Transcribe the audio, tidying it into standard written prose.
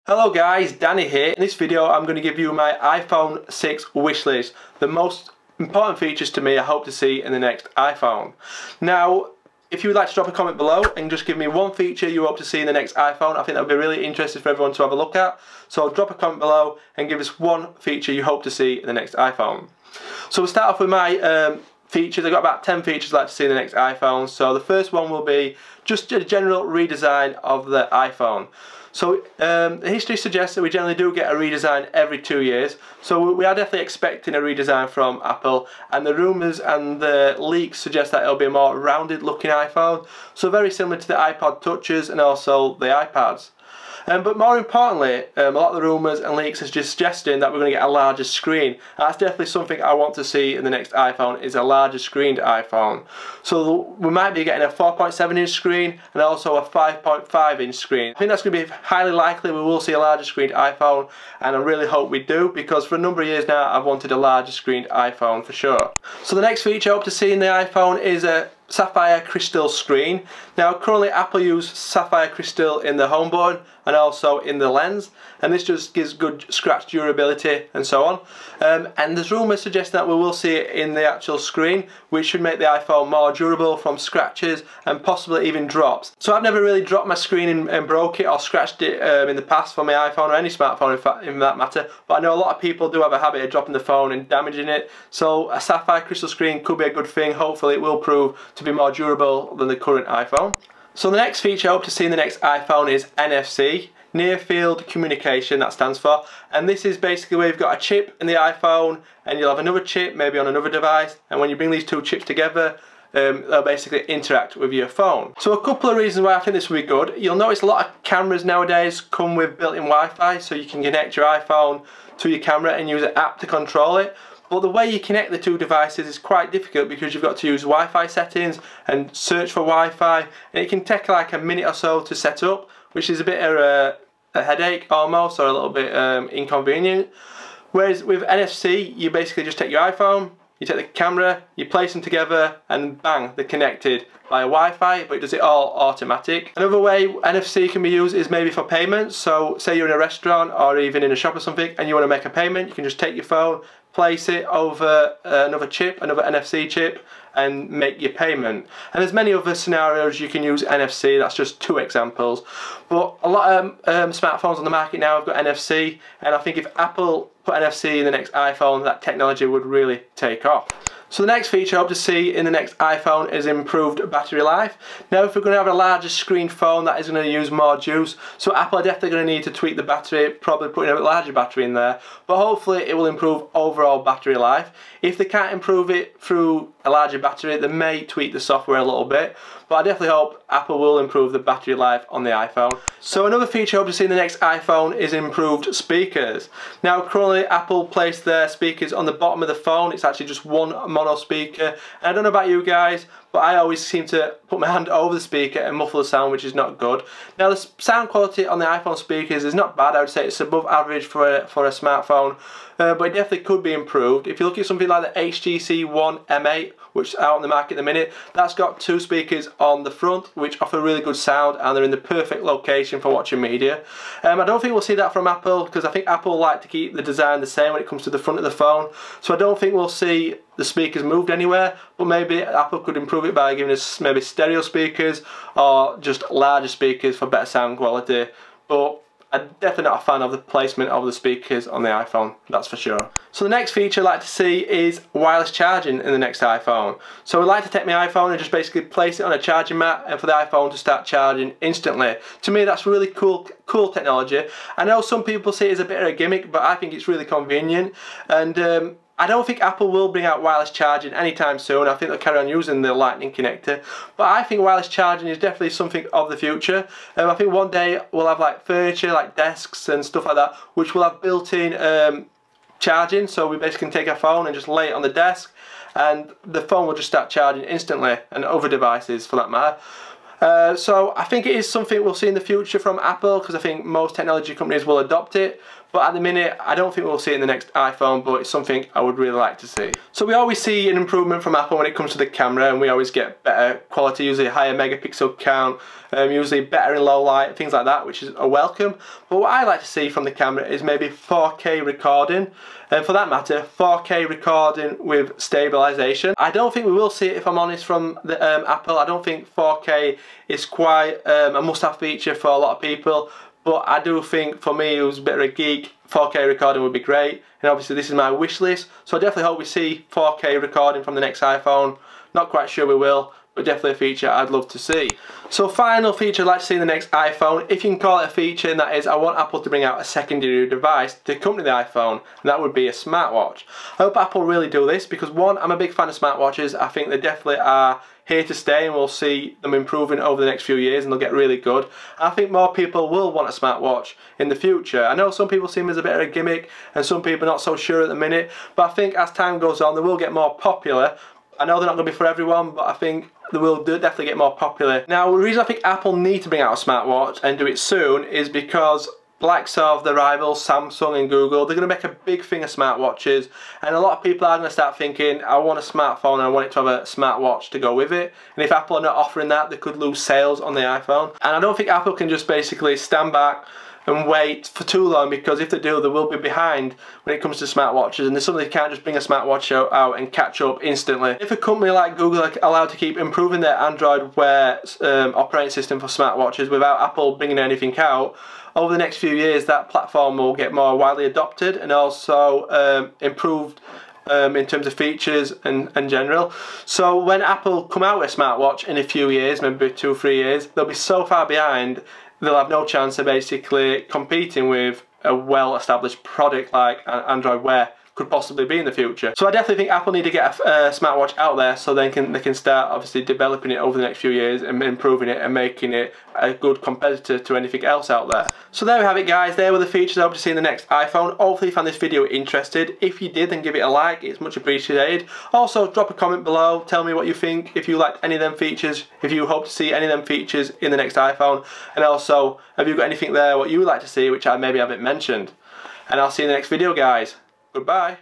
Hello guys, Danny here. In this video I'm going to give you my iPhone 6 wishlist. The most important features to me I hope to see in the next iPhone. Now, if you would like to drop a comment below and just give me one feature you hope to see in the next iPhone, I think that would be really interesting for everyone to have a look at. So drop a comment below and give us one feature you hope to see in the next iPhone. So we'll start off with my features. I've got about 10 features I'd like to see in the next iPhone. So the first one will be just a general redesign of the iPhone. So history suggests that we generally do get a redesign every 2 years, so we are definitely expecting a redesign from Apple, and the rumours and the leaks suggest that it'll be a more rounded looking iPhone, so very similar to the iPod Touches and also the iPads. But more importantly, a lot of the rumours and leaks are just suggesting that we're going to get a larger screen. That's definitely something I want to see in the next iPhone, is a larger screened iPhone. So we might be getting a 4.7 inch screen and also a 5.5 inch screen. I think that's going to be highly likely we will see a larger screened iPhone, and I really hope we do, because for a number of years now I've wanted a larger screened iPhone for sure. So the next feature I hope to see in the iPhone is a sapphire crystal screen. Now currently Apple use sapphire crystal in the home button and also in the lens, and this just gives good scratch durability and so on, and there's rumours suggesting that we will see it in the actual screen, which should make the iPhone more durable from scratches and possibly even drops. So I've never really dropped my screen and broke it or scratched it in the past for my iPhone or any smartphone in that matter, but I know a lot of people do have a habit of dropping the phone and damaging it, so a sapphire crystal screen could be a good thing. Hopefully it will prove to be more durable than the current iPhone. So the next feature I hope to see in the next iPhone is NFC, Near Field Communication, that stands for, and this is basically where you've got a chip in the iPhone and you'll have another chip maybe on another device, and when you bring these two chips together they'll basically interact with your phone. So a couple of reasons why I think this will be good. You'll notice a lot of cameras nowadays come with built-in Wi-Fi, so you can connect your iPhone to your camera and use an app to control it. But the way you connect the two devices is quite difficult, because you've got to use Wi-Fi settings and search for Wi-Fi, and it can take like a minute or so to set up, which is a bit of a headache almost, or a little bit inconvenient. Whereas with NFC, you basically just take your iPhone, you take the camera, you place them together, and bang, they're connected via Wi-Fi, but it does it all automatic. Another way NFC can be used is maybe for payments. So say you're in a restaurant or even in a shop or something and you want to make a payment, you can just take your phone, place it over another chip, another NFC chip, and make your payment. And there's many other scenarios you can use NFC. That's just two examples, but a lot of smartphones on the market now have got NFC, and I think if Apple put NFC in the next iPhone, that technology would really take off. So the next feature I hope to see in the next iPhone is improved battery life. Now if we're going to have a larger screen phone, that is going to use more juice, so Apple are definitely going to need to tweak the battery, probably putting a larger battery in there, but hopefully it will improve overall battery life. If they can't improve it through a larger battery, they may tweak the software a little bit, but I definitely hope Apple will improve the battery life on the iPhone. So another feature I hope to see in the next iPhone is improved speakers. Now currently Apple placed their speakers on the bottom of the phone. It's actually just one mono speaker, and I don't know about you guys, but I always seem to put my hand over the speaker and muffle the sound, which is not good. Now the sound quality on the iPhone speakers is not bad. I would say it's above average for a smartphone, but it definitely could be improved. If you look at something like the HTC One M8, which is out on the market at the minute, that's got two speakers on the front which offer really good sound, and they're in the perfect location for watching media. I don't think we'll see that from Apple, because I think Apple like to keep the design the same when it comes to the front of the phone, so I don't think we'll see the speakers moved anywhere, but maybe Apple could improve it by giving us maybe stereo speakers or just larger speakers for better sound quality. But I'm definitely not a fan of the placement of the speakers on the iPhone, that's for sure. So the next feature I'd like to see is wireless charging in the next iPhone. So I'd like to take my iPhone and just basically place it on a charging mat, and for the iPhone to start charging instantly. To me that's really cool technology. I know some people see it as a bit of a gimmick, but I think it's really convenient, and I don't think Apple will bring out wireless charging anytime soon. I think they'll carry on using the Lightning connector, but I think wireless charging is definitely something of the future. I think one day we'll have like furniture, like desks and stuff like that, which will have built-in charging, so we basically can take our phone and just lay it on the desk and the phone will just start charging instantly, and other devices for that matter. So I think it is something we'll see in the future from Apple, because I think most technology companies will adopt it. But at the minute, I don't think we'll see it in the next iPhone, but it's something I would really like to see. So we always see an improvement from Apple when it comes to the camera, and we always get better quality, usually higher megapixel count, usually better in low light, things like that, which is a welcome. But what I like to see from the camera is maybe 4K recording, and for that matter, 4K recording with stabilization. I don't think we will see it, if I'm honest, from the, Apple. I don't think 4K is quite a must-have feature for a lot of people. But I do think, for me who's a bit of a geek, 4K recording would be great. And obviously this is my wish list, so I definitely hope we see 4K recording from the next iPhone. Not quite sure we will, but definitely a feature I'd love to see. So final feature I'd like to see in the next iPhone, if you can call it a feature, and that is I want Apple to bring out a secondary device to accompany the iPhone, and that would be a smartwatch. I hope Apple really do this, because one, I'm a big fan of smartwatches. I think they definitely are here to stay, and we'll see them improving over the next few years, and they'll get really good. I think more people will want a smartwatch in the future. I know some people see them as a bit of a gimmick, and some people are not so sure at the minute, but I think as time goes on they will get more popular. I know they're not going to be for everyone, but I think they will definitely get more popular. Now, the reason I think Apple need to bring out a smartwatch and do it soon is because likes of the rivals Samsung and Google, they're going to make a big thing of smartwatches, and a lot of people are going to start thinking, I want a smartphone and I want it to have a smartwatch to go with it. And if Apple are not offering that, they could lose sales on the iPhone. And I don't think Apple can just basically stand back and wait for too long, because if they do, they will be behind when it comes to smartwatches, and there's something they can't just bring a smartwatch out and catch up instantly. If a company like Google are allowed to keep improving their Android Wear operating system for smartwatches without Apple bringing anything out, over the next few years that platform will get more widely adopted and also improved in terms of features and general. So when Apple come out with a smartwatch in a few years, maybe 2 or 3 years, they'll be so far behind they'll have no chance of basically competing with a well-established product like Android Wear could possibly be in the future. So I definitely think Apple need to get a smartwatch out there, so they can start obviously developing it over the next few years and improving it and making it a good competitor to anything else out there. So there we have it, guys. There were the features I hope to see in the next iPhone. Hopefully you found this video interested. If you did, then give it a like, it's much appreciated. Also drop a comment below, tell me what you think, if you liked any of them features, if you hope to see any of them features in the next iPhone, and also have you got anything there what you would like to see which I maybe haven't mentioned. And I'll see you in the next video, guys. Goodbye.